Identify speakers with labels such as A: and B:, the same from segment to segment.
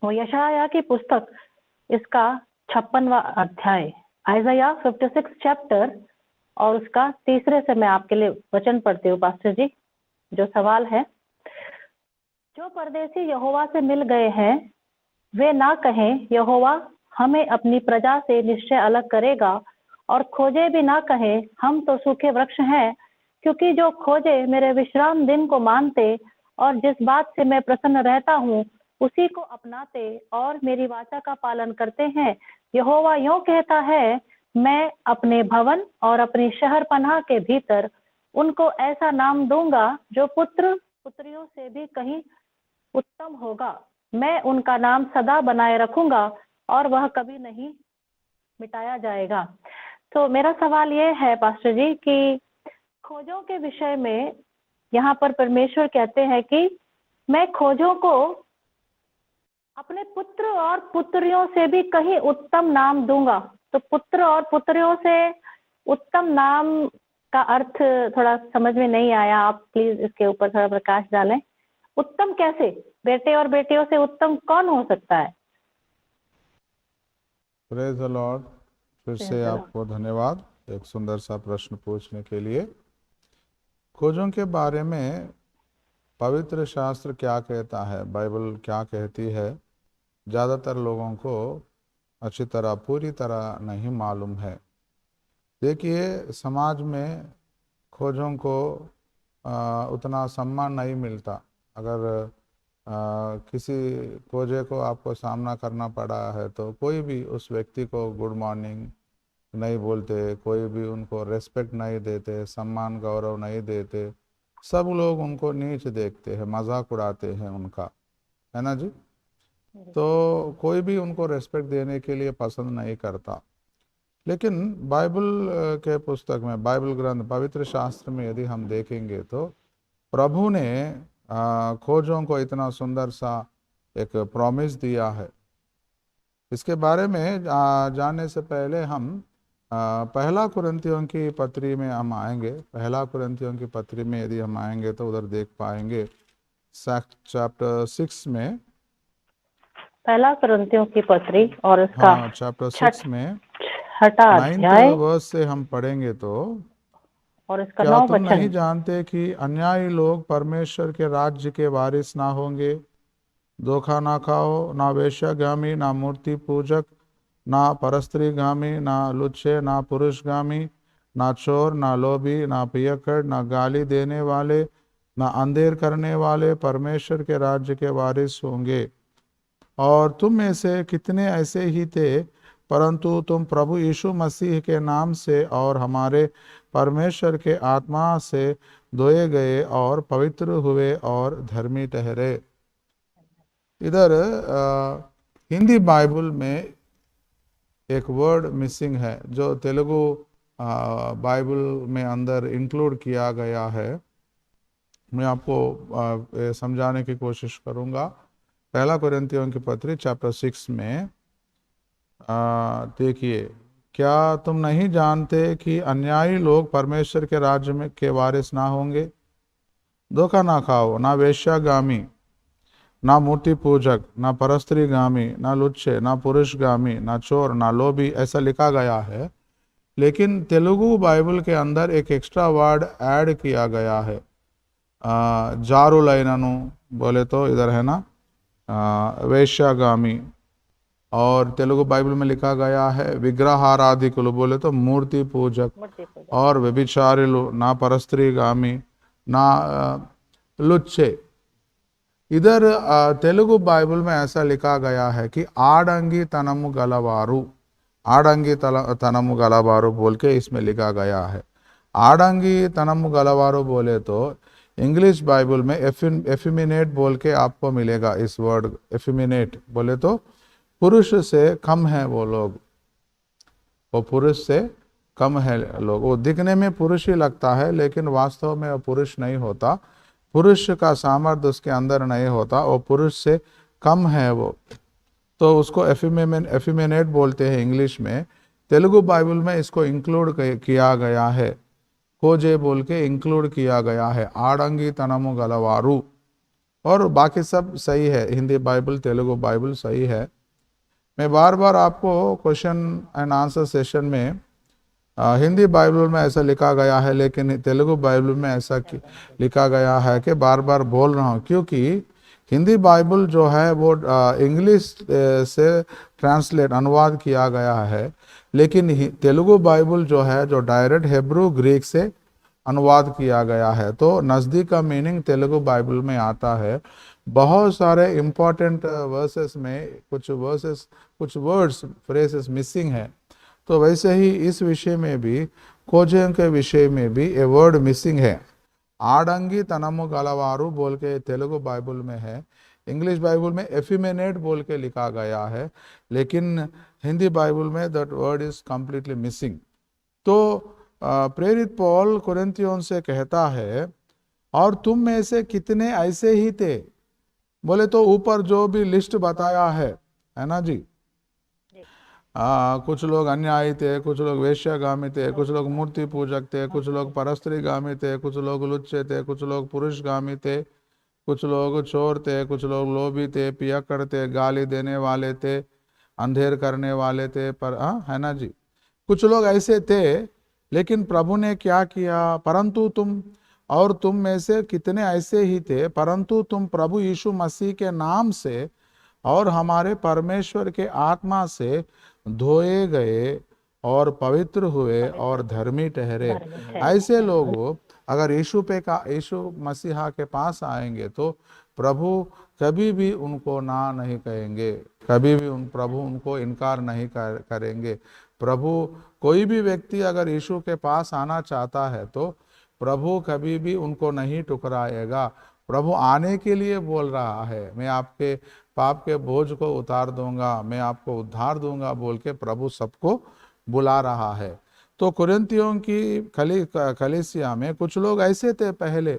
A: वो यशाया की पुस्तक इसका 56वां अध्याय, आइज़ाया 56 चैप्टर, और उसका 3 से मैं आपके लिए वचन पढ़ती हूँ पास्टर जी। जो सवाल है, जो परदेसी यहोवा से मिल गए हैं वे ना कहें यहोवा हमें अपनी प्रजा से निश्चय अलग करेगा, और खोजे भी ना कहें हम तो सूखे वृक्ष हैं, क्योंकि जो खोजे मेरे विश्राम दिन को मानते और जिस बात से मैं प्रसन्न रहता हूँ उसी को अपनाते और मेरी वाचा का पालन करते हैं। यहोवा यूं कहता है, मैं अपने भवन और अपनी शहर पनाह के भीतर उनको ऐसा नाम दूंगा जो पुत्र पुत्रियों से भी कहीं उत्तम होगा। मैं उनका नाम सदा बनाए रखूंगा और वह कभी नहीं मिटाया जाएगा। तो मेरा सवाल ये है पास्टर जी कि खोजों के विषय में यहाँ पर परमेश्वर कहते हैं कि मैं खोजों को अपने पुत्र और पुत्रियों से भी कहीं उत्तम नाम दूंगा। तो पुत्र और पुत्रियों से उत्तम नाम का अर्थ थोड़ा समझ में नहीं आया, आप प्लीज इसके ऊपर थोड़ा प्रकाश डालें। उत्तम कैसे? बेटे और बेटियों से उत्तम कौन हो सकता है?
B: Praise the Lord. फिर से आपको धन्यवाद एक सुंदर सा प्रश्न पूछने के लिए। खोजों के बारे में पवित्र शास्त्र क्या कहता है, बाइबल क्या कहती है, ज़्यादातर लोगों को अच्छी तरह पूरी तरह नहीं मालूम है। देखिए, समाज में खोजों को उतना सम्मान नहीं मिलता। अगर किसी खोजे को आपको सामना करना पड़ा है तो कोई भी उस व्यक्ति को गुड मॉर्निंग नहीं बोलते, कोई भी उनको रेस्पेक्ट नहीं देते, सम्मान गौरव नहीं देते। सब लोग उनको नीच देखते हैं, मजाक उड़ाते हैं उनका, है ना जी। तो कोई भी उनको रेस्पेक्ट देने के लिए पसंद नहीं करता। लेकिन बाइबल के पुस्तक में, बाइबल ग्रंथ पवित्र शास्त्र में यदि हम देखेंगे तो प्रभु ने खोजों को इतना सुंदर सा एक प्रॉमिस दिया है। इसके बारे में जानने से पहले हम पहला कुरिन्थियों की पत्री में हम आएंगे। पहला कुरिन्थियों की पत्री में यदि हम आएंगे तो उधर देख पाएंगे चैप्टर 6 में,
A: पहला कुरिन्थियों की पत्री और उसका
B: हाँ चैप्टर 6 में
A: 6वां
B: 9th
A: अध्याय
B: वर्स से हम पढ़ेंगे तो,
A: और इसका
B: क्या
A: 9
B: तुम
A: वचन।
B: नहीं जानते कि अन्यायी लोग परमेश्वर के राज्य के वारिस ना होंगे? धोखा ना खाओ, ना वेश्यागामी, ना मूर्ति पूजक, ना परस्त्रीगामी, ना लुच्चे, ना पुरुषगामी, ना चोर, ना लोभी, ना पियक्कड़, ना गाली देने वाले, ना अंधेर करने वाले परमेश्वर के राज्य के वारिस होंगे। और तुम में से कितने ऐसे ही थे, परंतु तुम प्रभु यीशु मसीह के नाम से और हमारे परमेश्वर के आत्मा से धोए गए और पवित्र हुए और धर्मी ठहरे। इधर हिंदी बाइबल में एक वर्ड मिसिंग है जो तेलुगु बाइबल में अंदर इंक्लूड किया गया है। मैं आपको समझाने की कोशिश करूंगा। पहला कुरिन्थियों की पत्री चैप्टर 6 में देखिए, क्या तुम नहीं जानते कि अन्यायी लोग परमेश्वर के राज्य में के वारिस ना होंगे? धोखा ना खाओ, ना वेश्यागामी, ना मूर्ति पूजक, ना परस्त्रीगामी, ना लुच्चे, ना पुरुषगामी, ना चोर, ना लोभी, ऐसा लिखा गया है। लेकिन तेलुगु बाइबल के अंदर एक एक्स्ट्रा वर्ड ऐड किया गया है, जारुलैननु बोले तो इधर है ना, वेश्यागामी। और तेलुगु बाइबल में लिखा गया है विग्रहाराधिकुलु बोले तो मूर्ति पूजक और व्यभिचारिलु, ना परस्त्रीगामी, ना लुच्चे। इधर तेलुगु बाइबल में ऐसा लिखा गया है कि आडंगी तनमु गलवारू, आडंगी तनमु गलवारू बोल के इसमें लिखा गया है। आडंगी तनमु गलवारू बोले तो इंग्लिश बाइबल में एफिमिनेट बोल के आपको मिलेगा। इस वर्ड एफिमिनेट बोले तो पुरुष से कम है वो लोग, वो पुरुष से कम है लोग। वो दिखने में पुरुष ही लगता है लेकिन वास्तव में वो पुरुष नहीं होता, पुरुष का सामर्थ्य उसके अंदर नहीं होता, वो पुरुष से कम है वो। तो उसको एफिमेनेट बोलते हैं इंग्लिश में। तेलुगु बाइबल में इसको इंक्लूड किया गया है, खोजे बोल के इंक्लूड किया गया है, आडंगी तनमु गलवारू। और बाकी सब सही है, हिंदी बाइबल तेलुगु बाइबल सही है। मैं बार बार आपको क्वेश्चन एंड आंसर सेशन में हिंदी बाइबल में ऐसा लिखा गया है लेकिन तेलुगु बाइबल में ऐसा लिखा गया है कि बार बार बोल रहा हूँ, क्योंकि हिंदी बाइबल जो है वो इंग्लिश से ट्रांसलेट अनुवाद किया गया है, लेकिन तेलुगु बाइबल जो है जो डायरेक्ट हिब्रू ग्रीक से अनुवाद किया गया है, तो नज़दीक का मीनिंग तेलुगु बाइबल में आता है। बहुत सारे इम्पोर्टेंट वर्सेस में कुछ वर्ड्स फ्रेजेस मिसिंग है, तो वैसे ही इस विषय में भी खोजों के विषय में भी ए वर्ड मिसिंग है। आडंगी तनमु गलवारू बोल के तेलुगु बाइबल में है, इंग्लिश बाइबल में एफिमेनेट बोल के लिखा गया है, लेकिन हिंदी बाइबल में that word is completely missing. तो प्रेरित पौल कुरिन्थियों से कहता है, और तुम में से कितने ऐसे ही थे, बोले तो ऊपर जो भी लिस्ट बताया है ना जी। कुछ लोग अन्यायी थे, कुछ लोग वेश्यागामी थे, कुछ लोग मूर्ति पूजक थे, कुछ लोग परस्त्रीगामी थे, कुछ लोग लुच्चे थे, कुछ लोग पुरुषगामी थे, कुछ लोग चोर थे, कुछ लोग लोभी थे, पियक्कड़ थे, गाली देने वाले थे, अंधेर करने वाले थे, पर है ना जी, कुछ लोग ऐसे थे। लेकिन प्रभु ने क्या किया, परंतु तुम में से कितने ऐसे ही थे, परंतु तुम प्रभु यीशु मसीह के नाम से और हमारे परमेश्वर के आत्मा से धोए गए और पवित्र हुए और धर्मी ठहरे। ऐसे लोग अगर यीशु मसीहा के पास आएंगे तो प्रभु कभी भी उनको ना नहीं कहेंगे, कभी भी प्रभु उनको इनकार नहीं करेंगे। प्रभु, कोई भी व्यक्ति अगर यीशु के पास आना चाहता है तो प्रभु कभी भी उनको नहीं ठुकराएगा। प्रभु आने के लिए बोल रहा है, मैं आपके पाप के बोझ को उतार दूंगा, मैं आपको उद्धार दूंगा बोल के प्रभु सबको बुला रहा है। तो कुरिन्थियों की कलीसिया में कुछ लोग ऐसे थे पहले,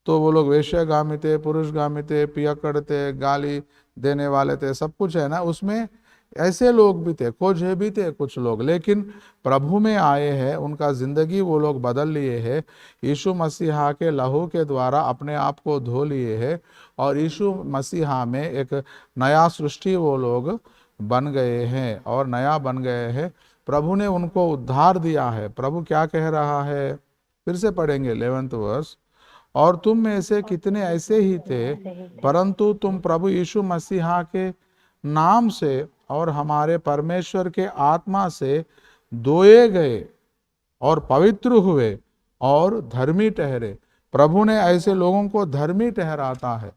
B: तो वो लोग वेश्यागामी थे, पुरुषगामी थे, पियक्कड़ थे, गाली देने वाले थे, सब कुछ है ना, उसमें ऐसे लोग भी थे, खोजे भी थे कुछ लोग, लेकिन प्रभु में आए हैं, उनका जिंदगी वो लोग बदल लिए हैं, यीशु मसीहा के लहू के द्वारा अपने आप को धो लिए हैं, और यीशु मसीहा में एक नया सृष्टि वो लोग बन गए हैं और नया बन गए हैं। प्रभु ने उनको उद्धार दिया है। प्रभु क्या कह रहा है, फिर से पढ़ेंगे 11th वर्स, और तुम में से कितने ऐसे ही थे, परंतु तुम प्रभु यीशु मसीहा के नाम से और हमारे परमेश्वर के आत्मा से धोए गए और पवित्र हुए और धर्मी ठहरे। प्रभु ने ऐसे लोगों को धर्मी ठहराता है।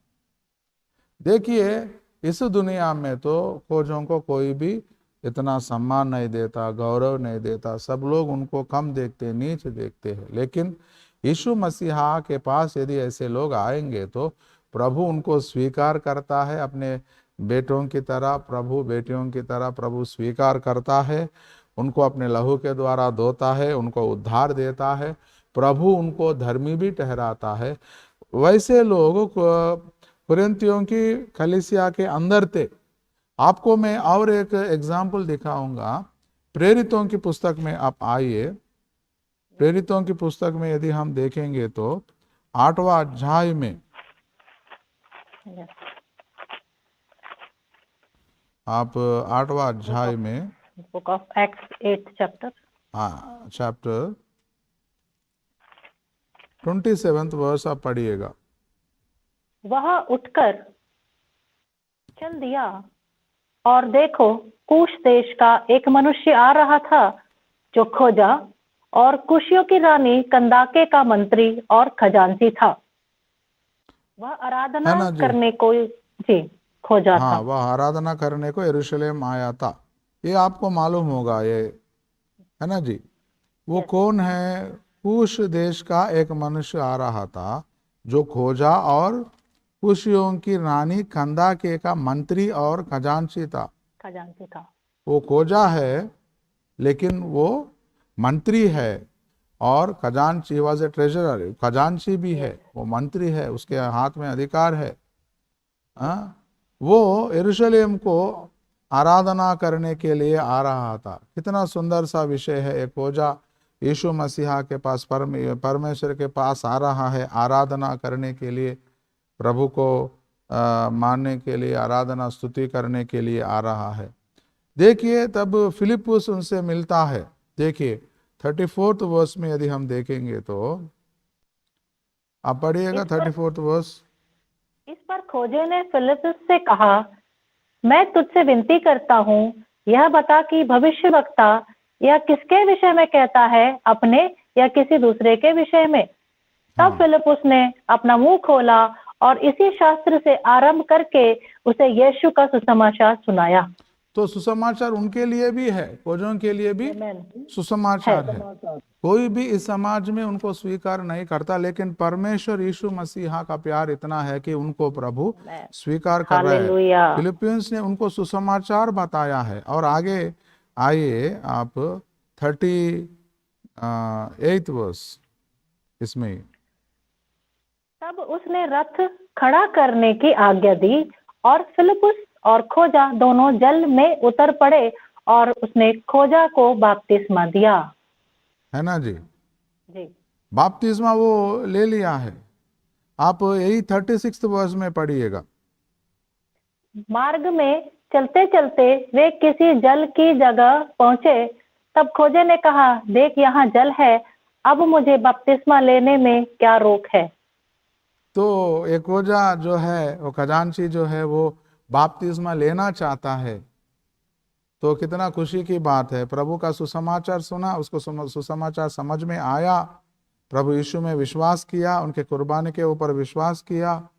B: देखिए, इस दुनिया में तो खोजों को कोई भी इतना सम्मान नहीं देता, गौरव नहीं देता, सब लोग उनको कम देखते, नीच देखते हैं। लेकिन यीशु मसीहा के पास यदि ऐसे लोग आएंगे तो प्रभु उनको स्वीकार करता है, अपने बेटों की तरह, प्रभु बेटियों की तरह प्रभु स्वीकार करता है, उनको अपने लहू के द्वारा धोता है, उनको उद्धार देता है, प्रभु उनको धर्मी भी ठहराता है। वैसे लोग कुरिन्थियों की कलीसिया के अंदर थे। आपको मैं और एक एग्जाम्पल दिखाऊंगा। प्रेरितों की पुस्तक में आप आइए। प्रेरितों की पुस्तक में यदि हम देखेंगे तो 8वां अध्याय में, आप 8वां अध्याय में,
A: book of acts 8th chapter,
B: हाँ चैप्टर 27th वर्स आप पढ़िएगा।
A: वह उठकर चल दिया और देखो, कूश देश का एक मनुष्य आ रहा था जो खोजा और कुशियों की रानी कंदाके का मंत्री और खजांची था। वह आराधना करने को जी खोजा था।
B: वह आराधना करने को यरूशलेम आया था। ये आपको मालूम होगा, ये है ना जी। वो कौन है? कूश देश का एक मनुष्य आ रहा था जो खोजा और कुशियों की रानी कंदाके का मंत्री और खजांची था। वो खोजा है लेकिन वो मंत्री है, और खजांची वॉज ए ट्रेजरर, खजांची भी है, वो मंत्री है, उसके हाथ में अधिकार है। वो यरूशलेम को आराधना करने के लिए आ रहा था। कितना सुंदर सा विषय है। एक खोजा यीशु मसीहा के पास, परमेश्वर के पास आ रहा है आराधना करने के लिए। प्रभु को मानने के लिए, आराधना स्तुति करने के लिए आ रहा है। देखिए तब फिलिप्पुस उनसे मिलता है। देखिए 34th वर्स में यदि हम देखेंगे तो आप पढ़िएगा 34th वर्स।
A: इस पर खोजे ने फिलिप्पुस से कहा, मैं तुझसे विनती करता हूँ, यह बता कि भविष्यवक्ता यह किसके विषय में कहता है, अपने या किसी दूसरे के विषय में? तब फिलिप्पुस ने अपना मुंह खोला और इसी शास्त्र से आरंभ करके उसे यीशु का सुसमाचार सुनाया।
B: तो सुसमाचार उनके लिए भी है, खोजों के लिए भी सुसमाचार है। कोई भी इस समाज में उनको स्वीकार नहीं करता, लेकिन परमेश्वर यीशु मसीहा का प्यार इतना है कि उनको प्रभु स्वीकार कर रहा है। फिलिपियंस ने उनको सुसमाचार बताया है। और आगे आइए आप 38th वर्स इसमें।
A: तब उसने रथ खड़ा करने की आज्ञा दी और फिलिप्पुस और खोजा दोनों जल में उतर पड़े और उसने खोजा को बपतिस्मा दिया।
B: है ना जी?
A: जी,
B: बपतिस्मा वो ले लिया है। आप यही 36th वर्स में पढ़िएगा।
A: मार्ग में चलते चलते वे किसी जल की जगह पहुंचे। तब खोजे ने कहा, देख यहाँ जल है, अब मुझे बपतिस्मा लेने में क्या रोक है?
B: तो एक खोजा जो है, वो खजांची जो है, वो बपतिस्मा लेना चाहता है। तो कितना खुशी की बात है। प्रभु का सुसमाचार सुना, उसको सुसमाचार समझ में आया, प्रभु यीशु में विश्वास किया, उनके कुर्बानी के ऊपर विश्वास किया,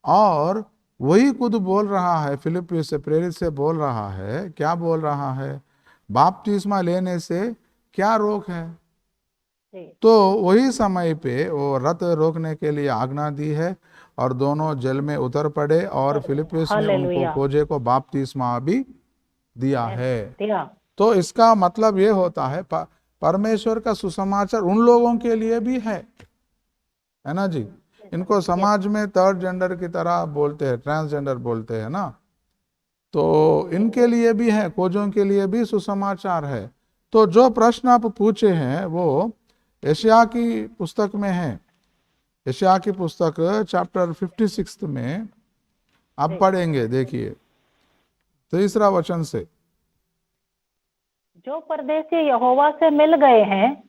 B: और वही खुद बोल रहा है, फिलिप्पियुस से प्रेरित से बोल रहा है। क्या बोल रहा है? बपतिस्मा लेने से क्या रोक है? तो वही समय पे वो रथ रोकने के लिए आज्ञा दी है और दोनों जल में उतर पड़े और फिलिप्पियुस ने उनको खोजे को बपतिस्मा भी दिया है। तो इसका मतलब ये होता है परमेश्वर का सुसमाचार उन लोगों के लिए भी है ना जी? इनको समाज में थर्ड जेंडर की तरह बोलते हैं, ट्रांसजेंडर बोलते हैं ना, तो इनके लिए भी है, खोजों के लिए भी सुसमाचार है। तो जो प्रश्न आप पूछे हैं वो यशायाह की पुस्तक में है। यशायाह की पुस्तक चैप्टर 56 में आप पढ़ेंगे। देखिए 3 वचन से,
A: जो परदेसी यहोवा से मिल गए हैं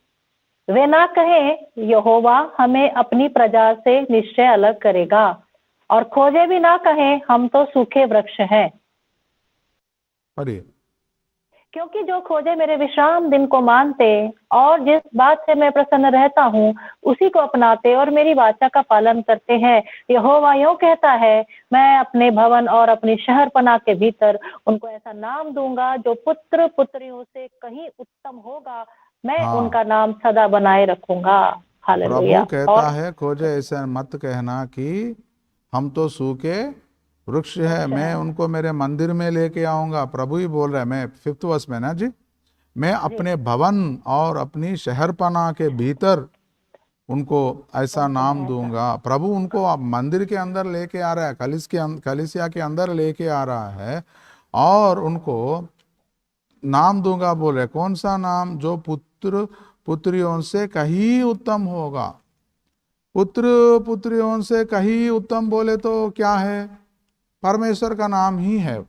A: वे ना कहें, यहोवा हमें अपनी प्रजा से निश्चय अलग करेगा, और खोजे भी ना कहें, हम तो सूखे वृक्ष हैं।
B: पढ़िए।
A: क्योंकि जो खोजे मेरे विश्राम दिन को मानते और जिस बात से मैं प्रसन्न रहता हूँ उसी को अपनाते और मेरी वाचा का पालन करते हैं, यहोवा यूं कहता है, मैं अपने भवन और अपनी शहरपनाह के भीतर उनको ऐसा नाम दूंगा जो पुत्र पुत्रियों से कहीं उत्तम होगा। मैं उनका नाम सदा बनाए रखूंगा। हालेलुया।
B: प्रभु कहता है, खोजे ऐसा मत कहना कि हम तो सूखे वृक्ष है, मैं उनको मेरे मंदिर में लेके आऊंगा। प्रभु ही बोल रहा है। मैं 5th वर्स में ना जी, मैं अपने भवन और अपनी शहरपनाह के भीतर उनको ऐसा नाम दूंगा। प्रभु उनको अब मंदिर के अंदर लेके आ रहा है, कलीसिया के अंदर लेके आ रहा है और उनको नाम दूंगा बोल रहे। कौन सा नाम? जो पुत्र पुत्रियों से कहीं उत्तम होगा। पुत्र पुत्रियों से कहीं उत्तम बोले तो क्या है? परमेश्वर का नाम ही है।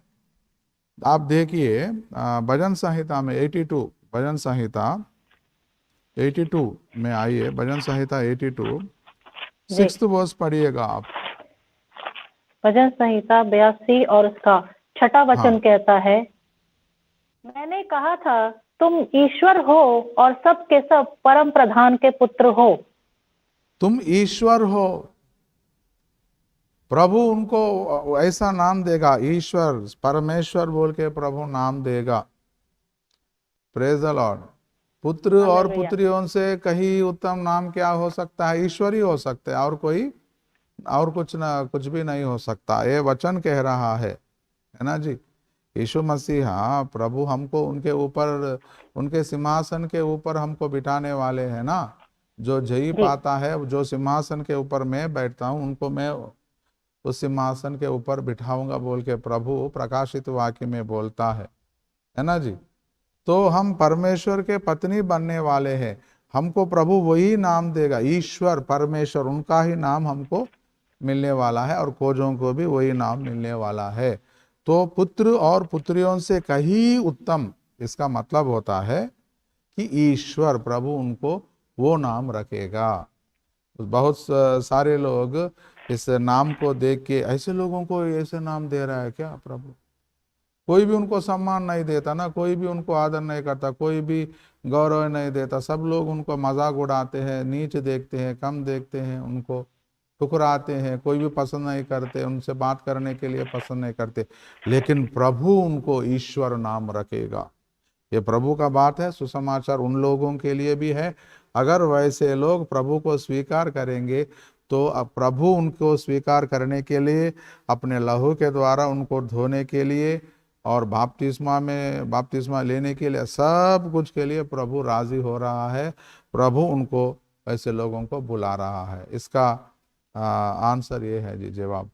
B: आप देखिए भजन संहिता में 82, भजन संहिता 82 में आइए, भजन संहिता 82 6th वर्स पढ़िएगा आप।
A: भजन संहिता 82 और उसका 6वां वचन कहता है, मैंने कहा था तुम ईश्वर हो और सब के सब परम प्रधान के पुत्र हो।
B: तुम ईश्वर हो। प्रभु उनको ऐसा नाम देगा, ईश्वर परमेश्वर बोल के प्रभु नाम देगा। Praise the Lord. पुत्र और पुत्रियों से कहीं उत्तम नाम क्या हो सकता है? ईश्वर ही हो सकते हैं, और कोई और कुछ भी नहीं हो सकता। ये वचन कह रहा है ना जी? यीशु मसीहा प्रभु हमको उनके ऊपर, उनके सिंहासन के ऊपर हमको बिठाने वाले हैं ना। जो जयी पाता है, जो सिंहासन के ऊपर मैं बैठता हूं, उनको मैं उस सिंहासन के ऊपर बिठाऊंगा बोल के प्रभु प्रकाशित वाक्य में बोलता है ना जी? तो हम परमेश्वर के पत्नी बनने वाले हैं। हमको प्रभु वही नाम देगा, ईश्वर परमेश्वर, उनका ही नाम हमको मिलने वाला है और खोजों को भी वही नाम मिलने वाला है। तो पुत्र और पुत्रियों से कहीं उत्तम, इसका मतलब होता है कि ईश्वर प्रभु उनको वो नाम रखेगा। बहुत सारे लोग इस नाम को देख के ऐसे लोगों को ऐसे नाम दे रहा है क्या प्रभु? कोई भी उनको सम्मान नहीं देता ना, कोई भी उनको आदर नहीं करता, कोई भी गौरव नहीं देता, सब लोग उनको मजाक उड़ाते हैं, नीच देखते हैं, कम देखते हैं, उनको ठुकराते हैं, कोई भी पसंद नहीं करते, उनसे बात करने के लिए पसंद नहीं करते। लेकिन प्रभु उनको ईश्वर नाम रखेगा। ये प्रभु का बात है, सुसमाचार उन लोगों के लिए भी है। अगर वैसे लोग प्रभु को स्वीकार करेंगे तो अब प्रभु उनको स्वीकार करने के लिए, अपने लहू के द्वारा उनको धोने के लिए और बपतिस्मा लेने के लिए, सब कुछ के लिए प्रभु राजी हो रहा है। प्रभु उनको ऐसे लोगों को बुला रहा है। इसका आंसर ये है जी, जवाब।